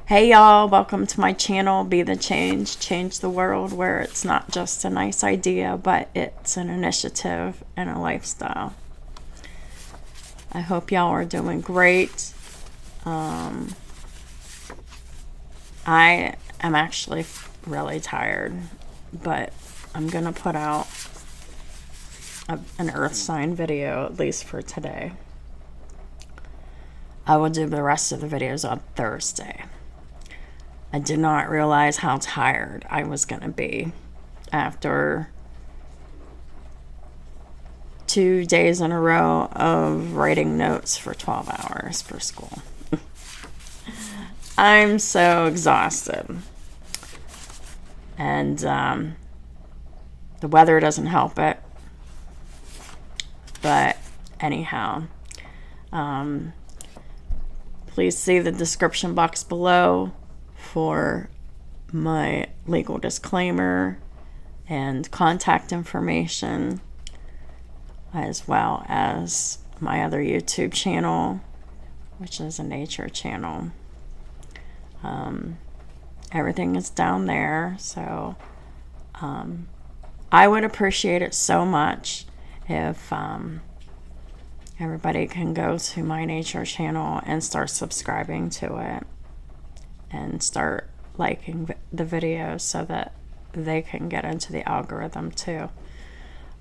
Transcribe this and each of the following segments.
Hey y'all, welcome to my channel, Be the Change, Change the World, where it's not just a nice idea, but it's an initiative and a lifestyle. I hope y'all are doing great. I am actually really tired, but I'm going to put out an earth sign video, at least for today. I will do the rest of the videos on Thursday. I did not realize how tired I was going to be after 2 days in a row of writing notes for 12 hours for school. I'm so exhausted. And the weather doesn't help it. But anyhow, please see the description box below for my legal disclaimer and contact information, as well as my other YouTube channel, which is a nature channel. Everything is down there, so I would appreciate it so much if everybody can go to my nature channel and start subscribing to it and start liking the videos so that they can get into the algorithm too.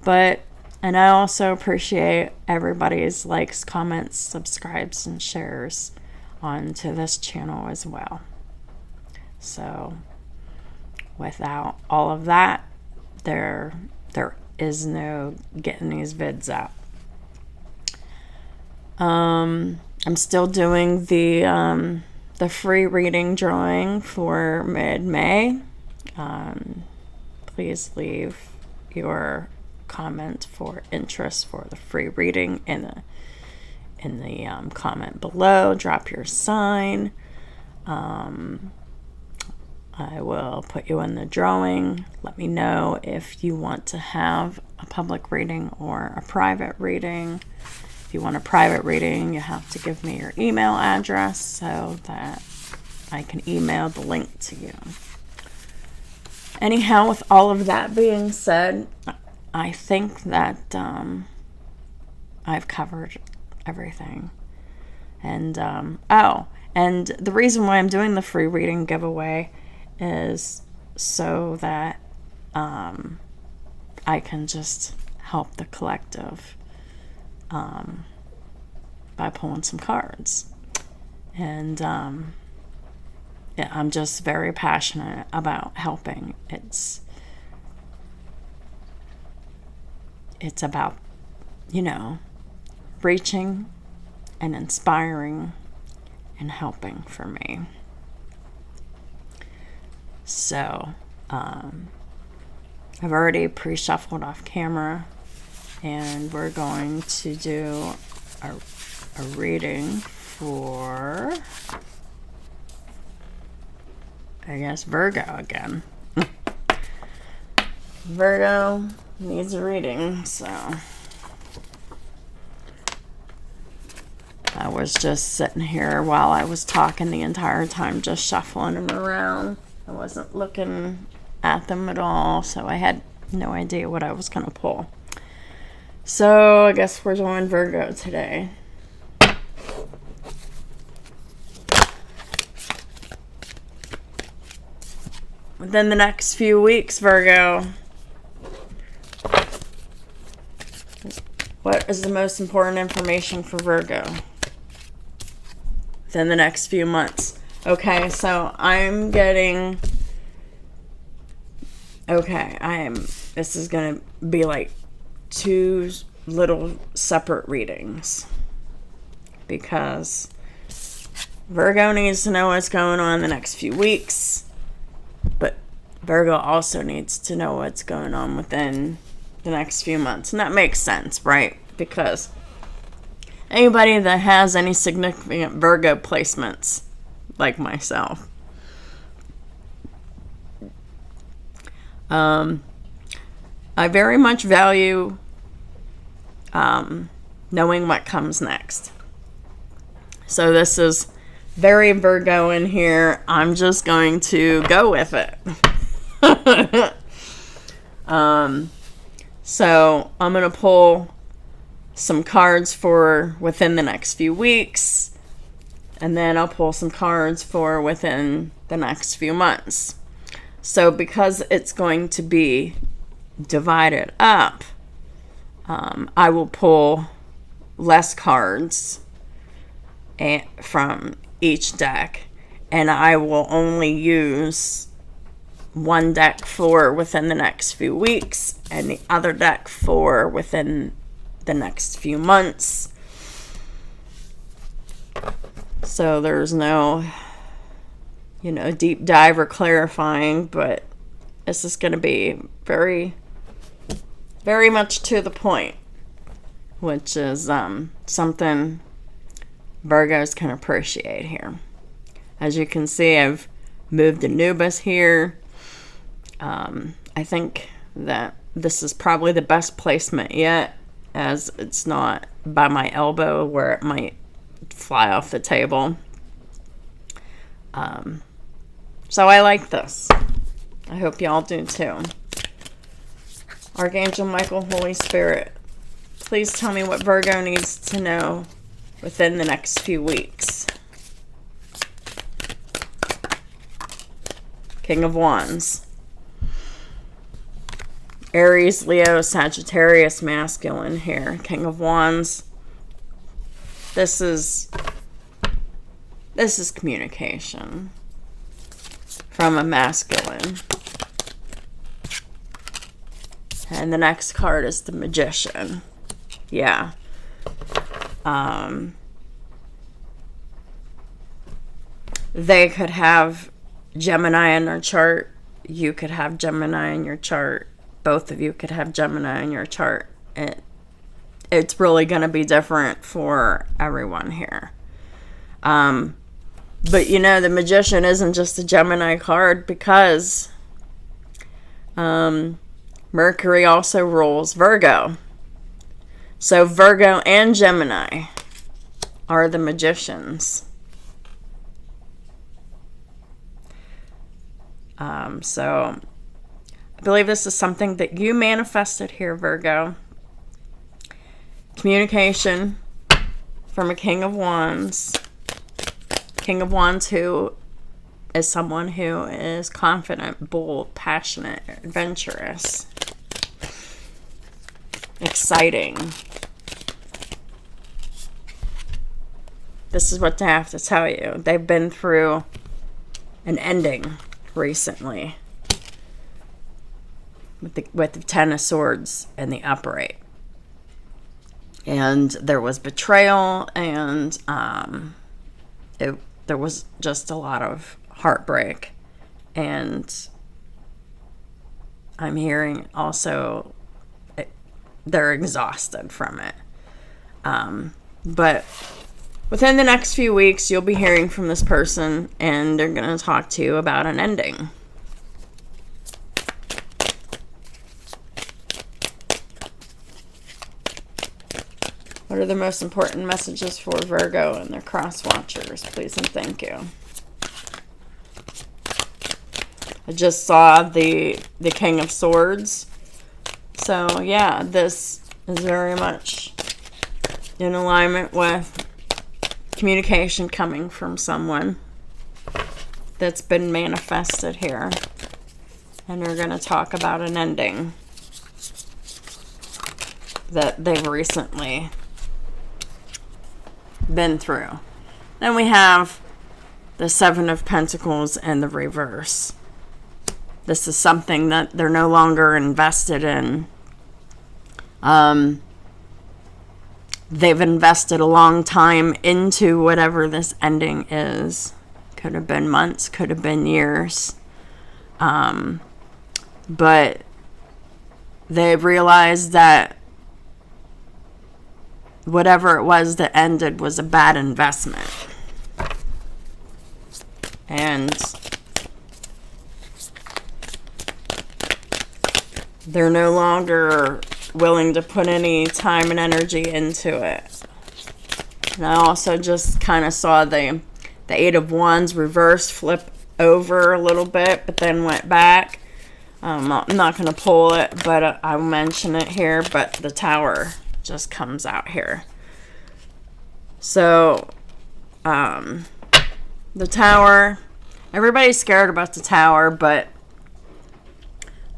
And I also appreciate everybody's likes, comments, subscribes, and shares onto this channel as well. So without all of that, there is no getting these vids out. I'm still doing the free reading drawing for mid-May. Please leave your comment for interest for the free reading in the comment below. Drop your sign. I will put you in the drawing. Let me know if you want to have a public reading or a private reading. If you want a private reading, you have to give me your email address so that I can email the link to you. Anyhow, with all of that being said, I think that I've covered everything. And and the reason why I'm doing the free reading giveaway is so that I can just help the collective by pulling some cards. And yeah, I'm just very passionate about helping. It's about, reaching and inspiring and helping for me. So, I've already pre-shuffled off camera, and we're going to do a reading for, I guess, Virgo again. Virgo needs a reading, so I was just sitting here while I was talking the entire time, just shuffling them around. I wasn't looking at them at all, so I had no idea what I was going to pull. So I guess we're doing Virgo today. Within the next few weeks, Virgo, what is the most important information for Virgo within the next few months? Okay, so I'm getting, this is going to be like two little separate readings, because Virgo needs to know what's going on the next few weeks, but Virgo also needs to know what's going on within the next few months. And that makes sense, right? Because anybody that has any significant Virgo placements, like myself, I very much value knowing what comes next. So this is very Virgo in here. I'm just going to go with it. So I'm going to pull some cards for within the next few weeks. And then I'll pull some cards for within the next few months. So because it's going to be divided up, I will pull less cards from each deck, and I will only use one deck for within the next few weeks and the other deck for within the next few months. So there's no, deep dive or clarifying, but this is going to be very, very much to the point, which is something Virgos can appreciate here. As you can see, I've moved Anubis here. I think that this is probably the best placement yet, as it's not by my elbow where it might fly off the table. So I like this. I hope y'all do too. Archangel Michael, Holy Spirit, please tell me what Virgo needs to know within the next few weeks. King of Wands. Aries, Leo, Sagittarius, masculine here. King of Wands. This is communication from a masculine. And the next card is the Magician. Yeah. They could have Gemini in their chart. You could have Gemini in your chart. Both of you could have Gemini in your chart. It's really going to be different for everyone here. But the Magician isn't just a Gemini card, because Mercury also rules Virgo. So Virgo and Gemini are the magicians. So I believe this is something that you manifested here, Virgo. Communication from a King of Wands. King of Wands who is someone who is confident, bold, passionate, adventurous, exciting. This is what they have to tell you. They've been through an ending recently with the Ten of Swords and the upright. And there was betrayal, and there was just a lot of heartbreak. And I'm hearing also they're exhausted from it. But within the next few weeks, you'll be hearing from this person, and they're going to talk to you about an ending. What are the most important messages for Virgo and their cross watchers? Please and thank you. I just saw the King of Swords. So, yeah, this is very much in alignment with communication coming from someone that's been manifested here. And they're going to talk about an ending that they've recently been through. Then we have the Seven of Pentacles in the reverse. This is something that they're no longer invested in. They've invested a long time into whatever this ending is. Could have been months, could have been years. But they've realized that whatever it was that ended was a bad investment. And they're no longer willing to put any time and energy into it. And I also just kind of saw they The Eight of Wands reverse, flip over a little bit, but then went back. I'm not going to pull it, but I'll mention it here. But the Tower just comes out here. So, the Tower, everybody's scared about the Tower, but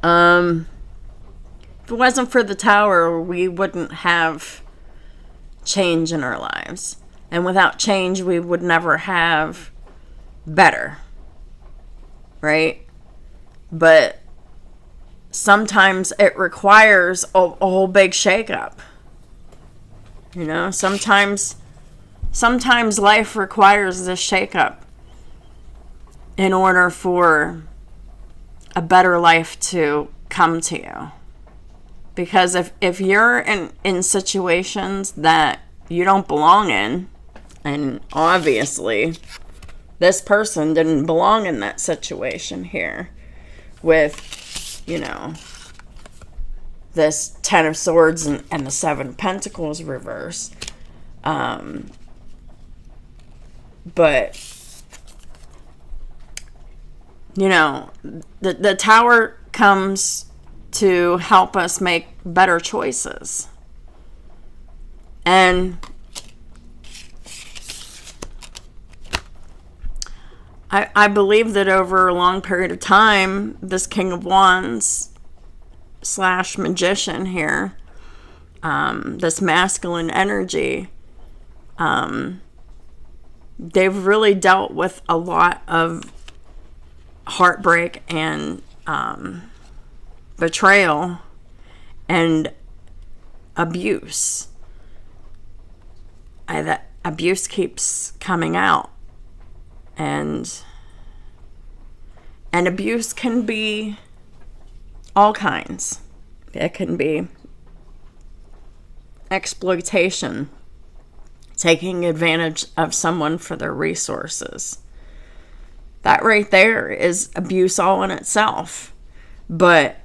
if it wasn't for the Tower, we wouldn't have change in our lives. And without change, we would never have better. Right? But sometimes it requires a whole big shakeup. You know, sometimes life requires this shakeup in order for a better life to come to you. Because if you're in situations that you don't belong in, and obviously this person didn't belong in that situation here with, you know, this Ten of Swords and the Seven of Pentacles reverse. But, you know, the Tower comes to help us make better choices. And I believe that over a long period of time, this King of Wands / magician here, this masculine energy, they've really dealt with a lot of heartbreak and betrayal and abuse. That abuse keeps coming out. And abuse can be all kinds. It can be exploitation, taking advantage of someone for their resources. That right there is abuse all in itself. But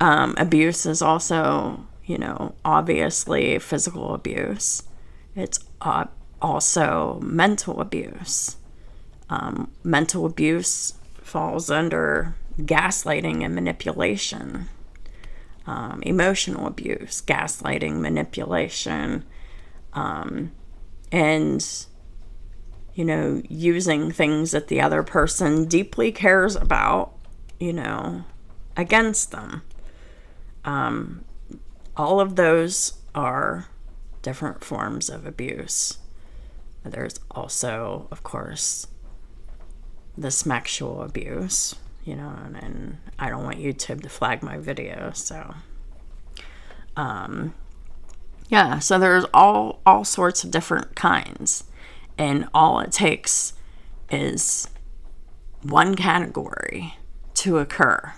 abuse is also, you know, obviously physical abuse. It's also mental abuse. Mental abuse falls under gaslighting and manipulation. Emotional abuse, gaslighting, manipulation, and, you know, using things that the other person deeply cares about, you know, against them. All of those are different forms of abuse. There's also, of course, the sexual abuse, you know, and I don't want YouTube to flag my video, so yeah, so there's all sorts of different kinds, and all it takes is one category to occur,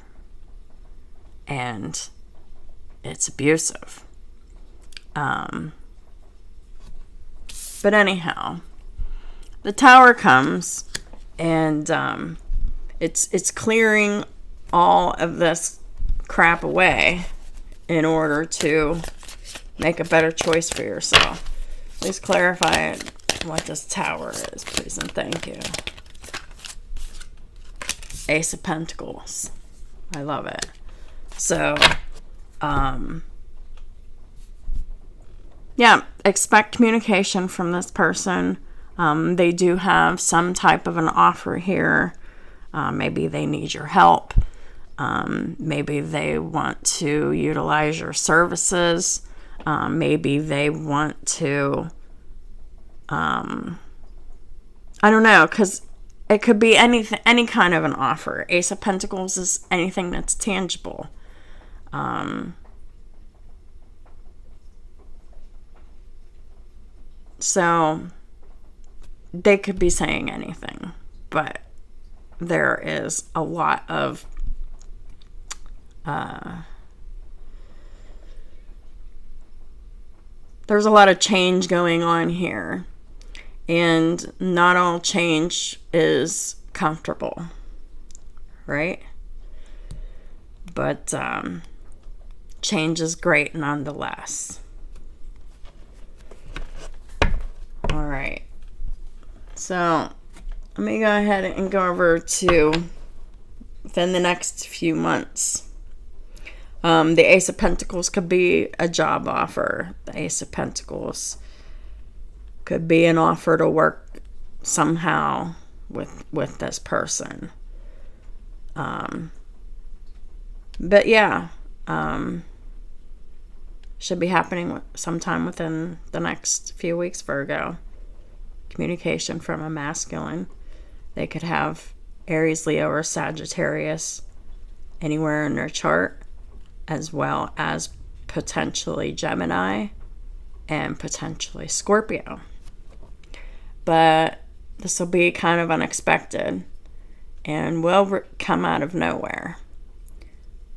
and it's abusive. But anyhow, the Tower comes, and it's clearing all of this crap away in order to make a better choice for yourself. Please clarify what this Tower is, please, and thank you. Ace of Pentacles. I love it. So, yeah, expect communication from this person. They do have some type of an offer here. Maybe they need your help. Maybe they want to utilize your services. Maybe they want to, I don't know, because it could be anything, any kind of an offer. Ace of Pentacles is anything that's tangible. So they could be saying anything, but there is a lot of there's a lot of change going on here, and not all change is comfortable, right? But change is great nonetheless. All right. So let me go ahead and go over to within the next few months. The Ace of Pentacles could be a job offer. The Ace of Pentacles could be an offer to work somehow with this person. But yeah, should be happening sometime within the next few weeks, Virgo. Communication from a masculine. They could have Aries, Leo, or Sagittarius anywhere in their chart, as well as potentially Gemini and potentially Scorpio. But this will be kind of unexpected and will come out of nowhere.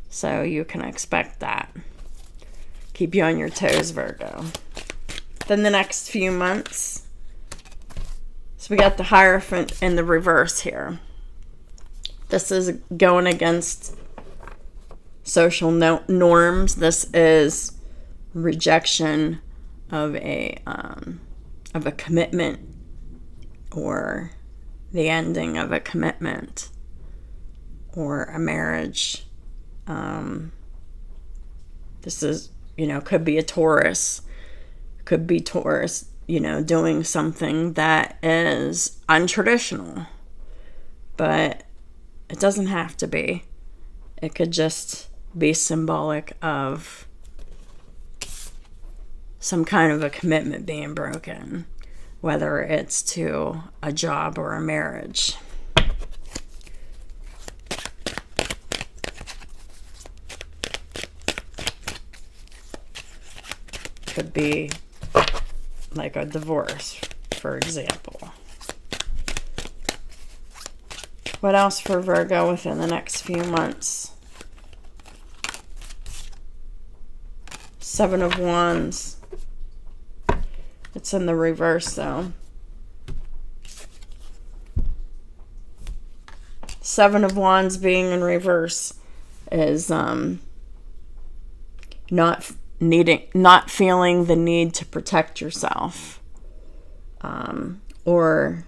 So you can expect that. Keep you on your toes, Virgo. Then the next few months, so we got the Hierophant in the reverse here. This is going against social norms. This is rejection of a commitment, or the ending of a commitment or a marriage. This is, could be a Taurus. Could be Taurus, doing something that is untraditional. But it doesn't have to be. It could just be symbolic of some kind of a commitment being broken, whether it's to a job or a marriage. Could be like a divorce, for example. What else for Virgo within the next few months? Seven of Wands. It's in the reverse, though. Seven of Wands being in reverse is not feeling the need to protect yourself, or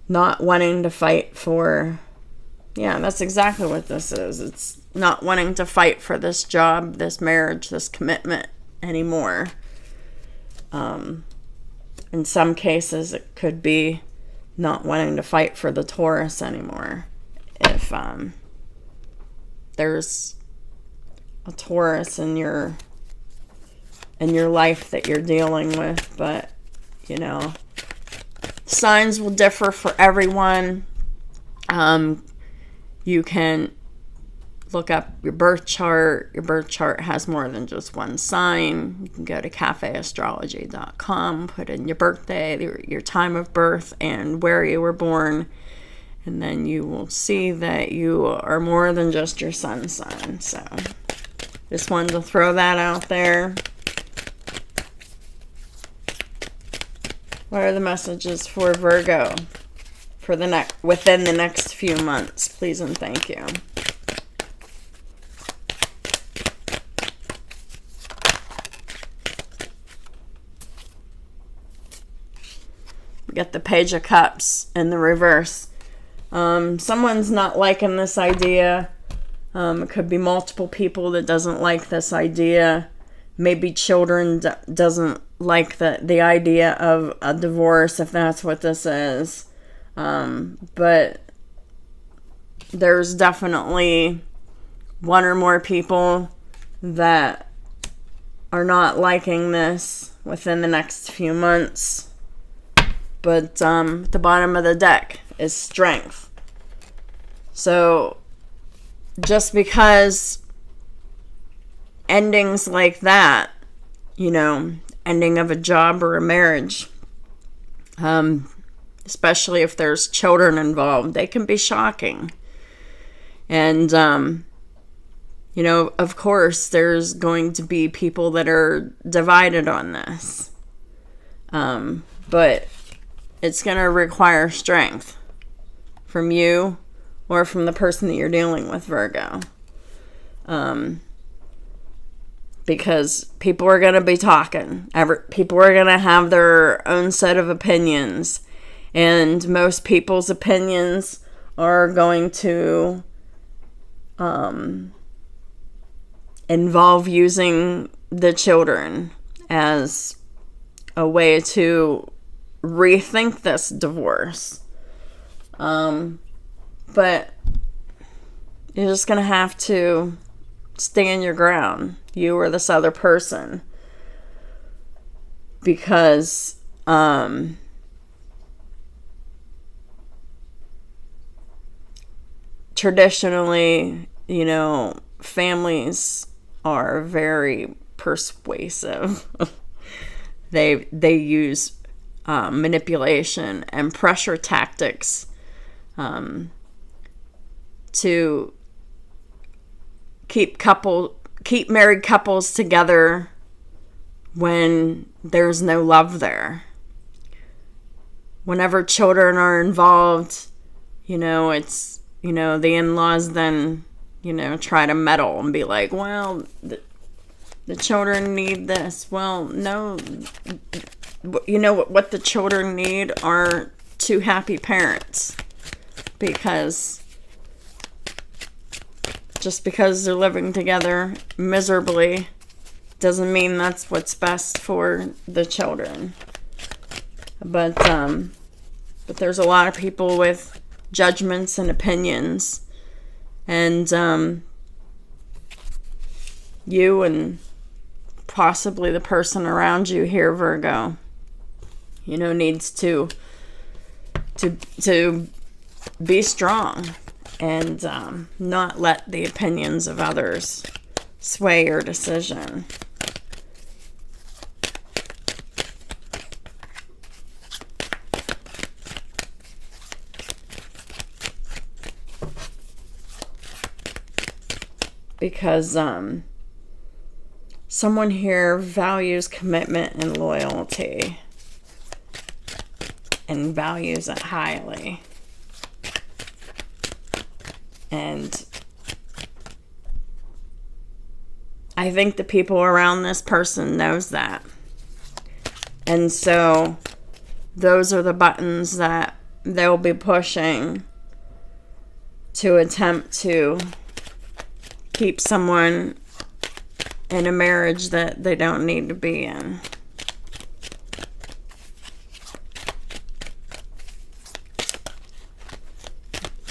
not wanting to fight for, that's exactly what this is. It's not wanting to fight for this job, this marriage, this commitment anymore. In some cases, it could be not wanting to fight for the Taurus anymore. If there's a Taurus in your life that you're dealing with, but signs will differ for everyone. You can look up your birth chart. Your birth chart has more than just one sign. You can go to cafeastrology.com, put in your birthday, your time of birth, and where you were born. And then you will see that you are more than just your sun sign. So just wanted to throw that out there. What are the messages for Virgo for within the next few months? Please and thank you. We got the Page of Cups in the reverse. Someone's not liking this idea. It could be multiple people that doesn't like this idea. Maybe children doesn't like the idea of a divorce, if that's what this is. But there's definitely one or more people that are not liking this within the next few months. But the bottom of the deck is strength. So just because endings like that, ending of a job or a marriage, especially if there's children involved, they can be shocking. And, of course, there's going to be people that are divided on this. But it's going to require strength from you or from the person that you're dealing with, Virgo. because people are going to be talking. People are going to have their own set of opinions. And most people's opinions are going to involve using the children as a way to rethink this divorce. But you're just going to have to stand your ground, you or this other person, because traditionally, families are very persuasive. They use manipulation and pressure tactics to keep married couples together when there's no love there. Whenever children are involved, it's the in-laws then try to meddle and be like, well, the children need this. Well, no, what the children need are two happy parents, because just because they're living together miserably doesn't mean that's what's best for the children. But there's a lot of people with judgments and opinions, and you and possibly the person around you here, Virgo, needs to be strong and not let the opinions of others sway your decision. Because someone here values commitment and loyalty and values it highly. And I think the people around this person knows that. And so those are the buttons that they'll be pushing to attempt to keep someone in a marriage that they don't need to be in.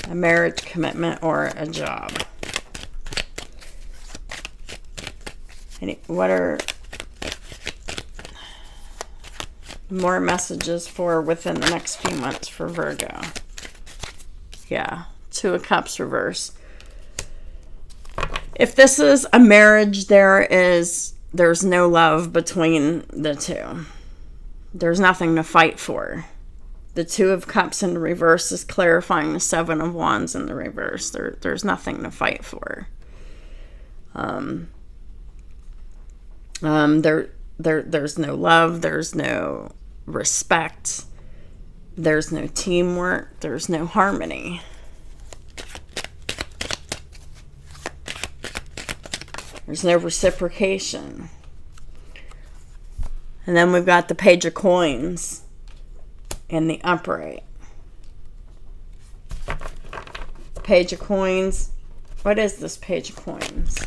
A marriage commitment or a job. And what are more messages for within the next few months for Virgo? Yeah, Two of Cups reverse. If this is a marriage, there's no love between the two. There's nothing to fight for. The Two of Cups in the reverse is clarifying the Seven of Wands in the reverse. There's nothing to fight for. There's no love. There's no respect. There's no teamwork. There's no harmony. There's no reciprocation. And then we've got the Page of Coins in the upright. Page of Coins. What is this Page of Coins?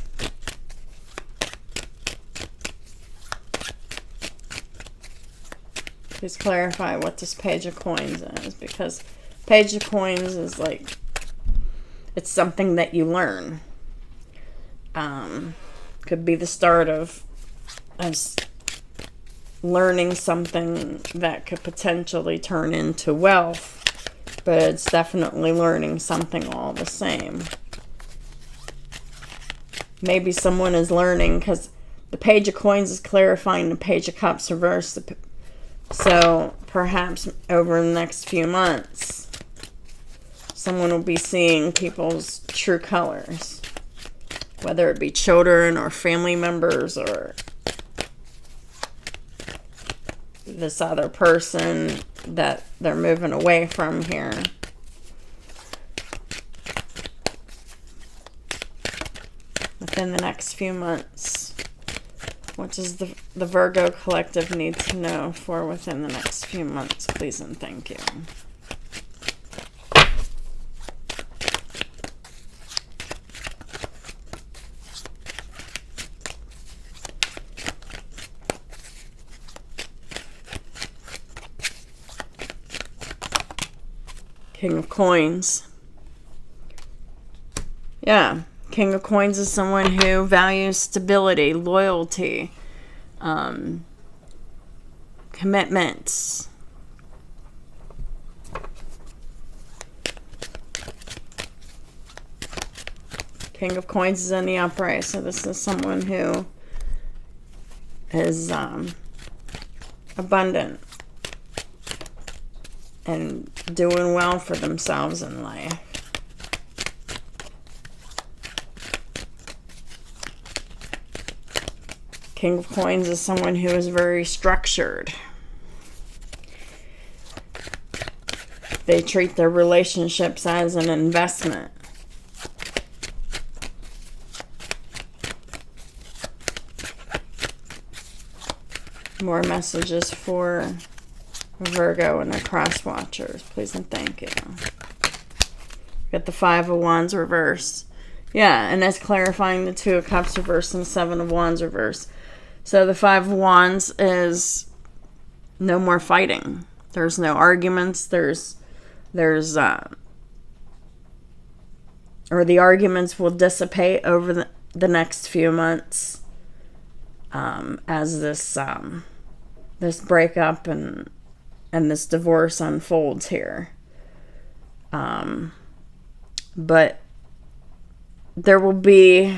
Please clarify what this Page of Coins is, because Page of Coins is like, it's something that you learn. Could be the start of learning something that could potentially turn into wealth, but it's definitely learning something all the same. Maybe someone is learning, because the Page of Coins is clarifying the Page of Cups reverse. So perhaps over the next few months, someone will be seeing people's true colors. Whether it be children or family members or this other person that they're moving away from here. Within the next few months. What does the Virgo collective need to know for within the next few months, please and thank you? King of Coins. Yeah. King of Coins is someone who values stability, loyalty, commitments. King of Coins is in the upright, so this is someone who is abundant and doing well for themselves in life. King of Coins is someone who is very structured. They treat their relationships as an investment. More messages for Virgo and their cross watchers, please and thank you. Got the Five of Wands reverse. Yeah, and that's clarifying the Two of Cups reverse and the Seven of Wands reverse. So the Five of Wands is no more fighting. There's no arguments. Or the arguments will dissipate over the next few months as this breakup and this divorce unfolds here. But there will be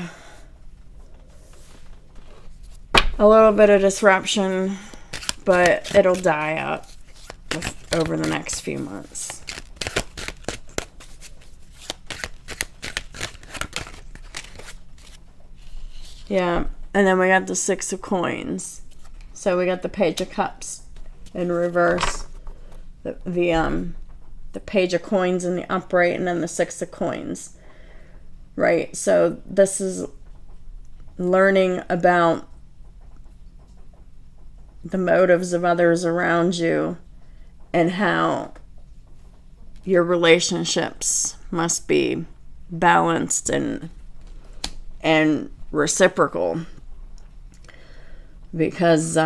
a little bit of disruption, but it'll die out over the next few months. Yeah, and then we got the Six of Coins. So we got the Page of Cups in reverse, the Page of Coins in the upright, and then the Six of Coins. Right, so this is learning about the motives of others around you and how your relationships must be balanced and reciprocal, because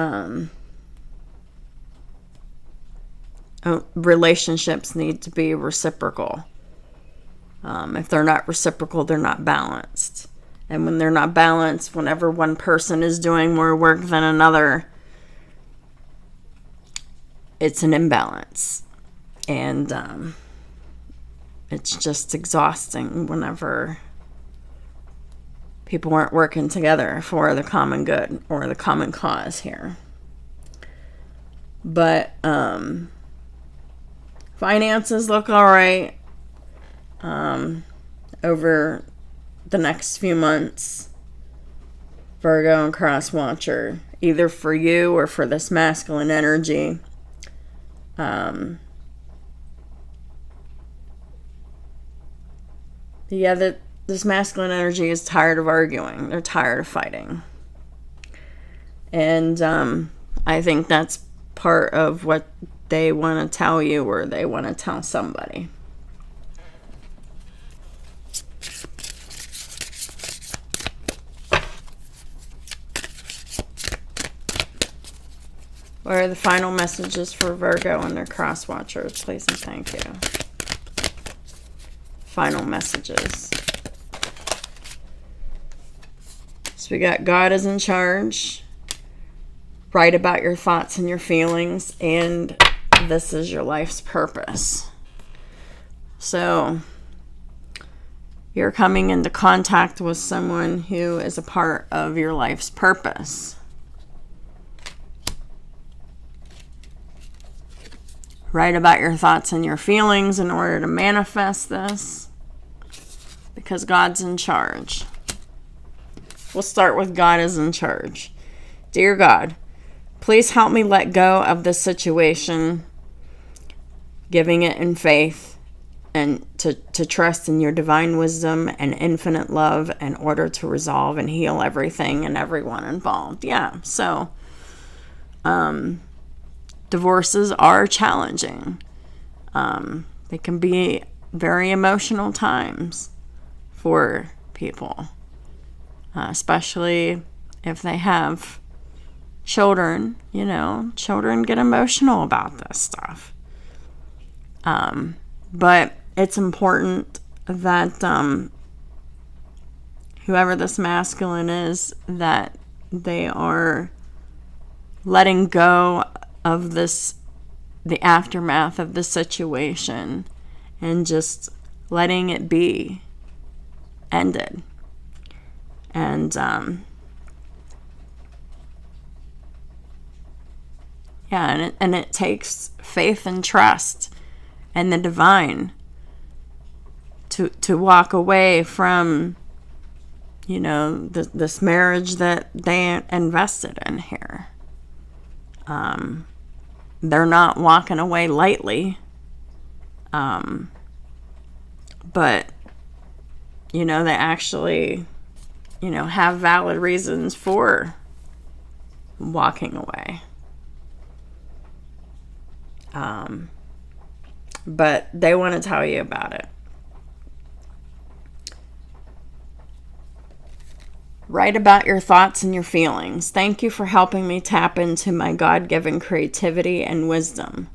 relationships need to be reciprocal. If they're not reciprocal, they're not balanced. And when they're not balanced, whenever one person is doing more work than another, it's an imbalance. And it's just exhausting whenever people aren't working together for the common good or the common cause here. But finances look all right over the next few months, Virgo and cross watcher, either for you or for this masculine energy. This masculine energy is tired of arguing. They're tired of fighting. And I think that's part of what they want to tell you, or they want to tell somebody. What are the final messages for Virgo and their cross watchers, please and thank you? Final messages. So we got God is in charge. Write about your thoughts and your feelings, and this is your life's purpose. So you're coming into contact with someone who is a part of your life's purpose. Write about your thoughts and your feelings in order to manifest this, because God's in charge. We'll start with God is in charge. Dear God, please help me let go of this situation, giving it in faith, and to trust in your divine wisdom and infinite love in order to resolve and heal everything and everyone involved. Yeah, so divorces are challenging. They can be very emotional times for people, especially if they have children. You know, children get emotional about this stuff. But it's important that whoever this masculine is, that they are letting go of the aftermath of the situation, and just letting it be ended. And and it takes faith and trust and the divine to walk away from, you know, this marriage that they invested in here. They're not walking away lightly. But, you know, they actually, you know, have valid reasons for walking away. But they want to tell you about it. Write about your thoughts and your feelings. Thank you for helping me tap into my God-given creativity and wisdom,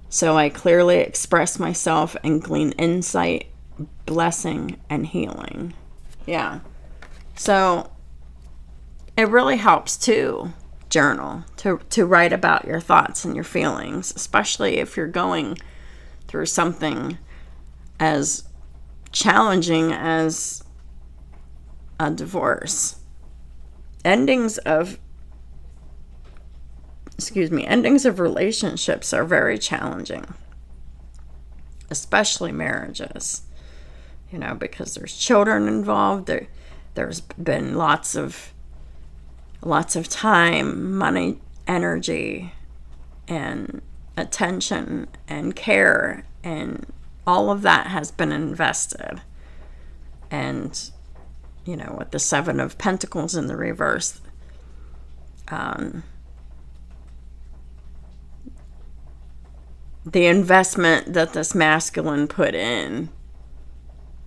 so I clearly express myself and glean insight, blessing, and healing. Yeah. So it really helps to journal, to write about your thoughts and your feelings, especially if you're going through something as challenging as a divorce. Endings of relationships are very challenging, especially marriages, you know, because there's children involved. There's been lots of time, money, energy, and attention and care, and all of that has been invested. And, you know, with the Seven of Pentacles in the reverse, the investment that this masculine put in,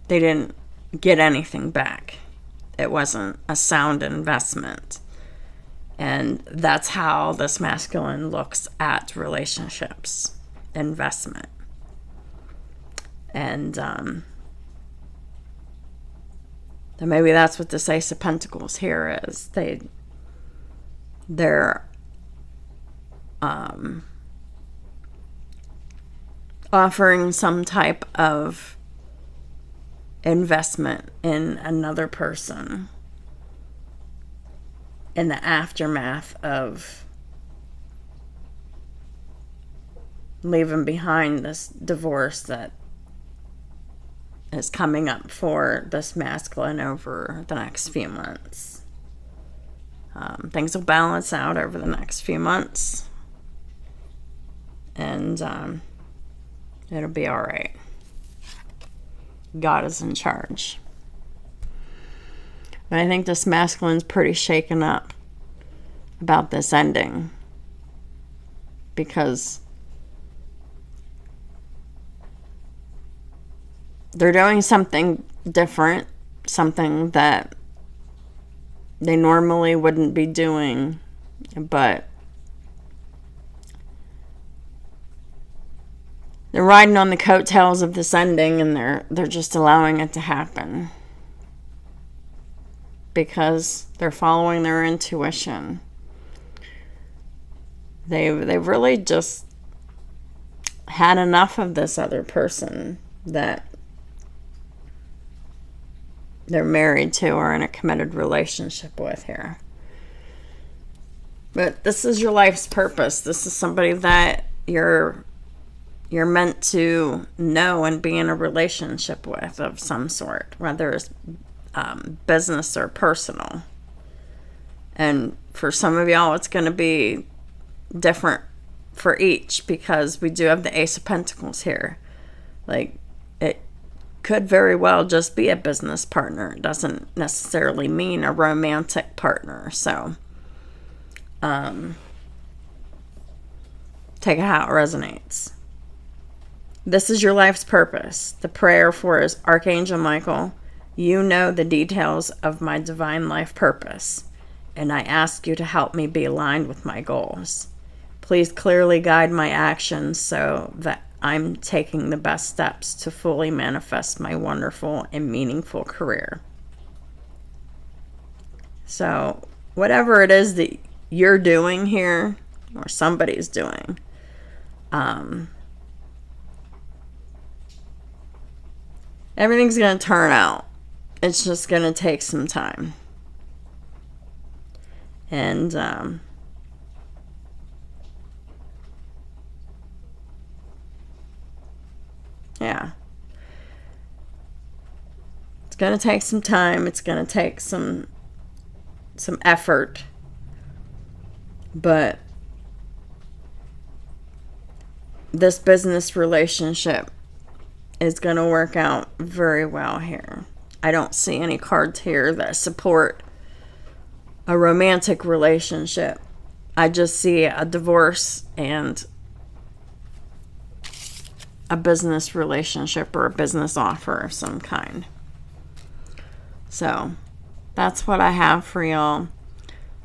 they didn't get anything back. It wasn't a sound investment. And that's how this masculine looks at relationships: investment. And then maybe that's what this Ace of Pentacles here is. They're offering some type of investment in another person in the aftermath of leaving behind this divorce that is coming up for this masculine over the next few months. Things will balance out over the next few months, and it'll be all right. God is in charge. But I think this masculine's pretty shaken up about this ending, because they're doing something different, something that they normally wouldn't be doing, but they're riding on the coattails of this ending, and they're just allowing it to happen because they're following their intuition. They've really just had enough of this other person that they're married to or in a committed relationship with here. But this is your life's purpose. This is somebody that you're meant to know and be in a relationship with of some sort, whether it's business or personal. And for some of y'all, it's going to be different for each, because we do have the Ace of Pentacles here. Like, could very well just be a business partner. It doesn't necessarily mean a romantic partner. So, take it how it resonates. This is your life's purpose. The prayer for is Archangel Michael. You know the details of my divine life purpose, and I ask you to help me be aligned with my goals. Please clearly guide my actions so that I'm taking the best steps to fully manifest my wonderful and meaningful career. So, whatever it is that you're doing here, or somebody's doing, everything's going to turn out. It's just going to take some time. And, yeah. It's going to take some time. It's going to take some effort. But this business relationship is going to work out very well here. I don't see any cards here that support a romantic relationship. I just see a divorce and a business relationship or a business offer of some kind. So that's what I have for y'all.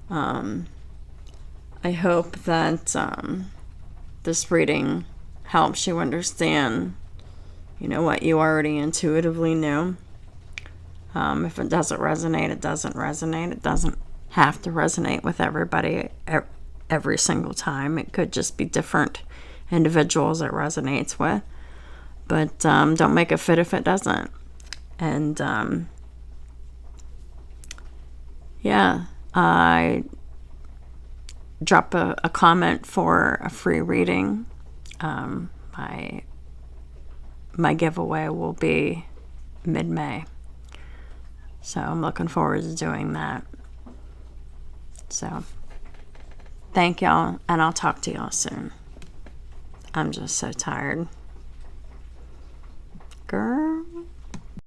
I hope that this reading helps you understand, what you already intuitively knew. If it doesn't resonate, it doesn't resonate. It doesn't have to resonate with everybody every single time. It could just be different individuals it resonates with. But don't make a fit if it doesn't. And I drop a comment for a free reading. My giveaway will be mid-May. So I'm looking forward to doing that. So thank y'all, and I'll talk to y'all soon. I'm just so tired. Girl.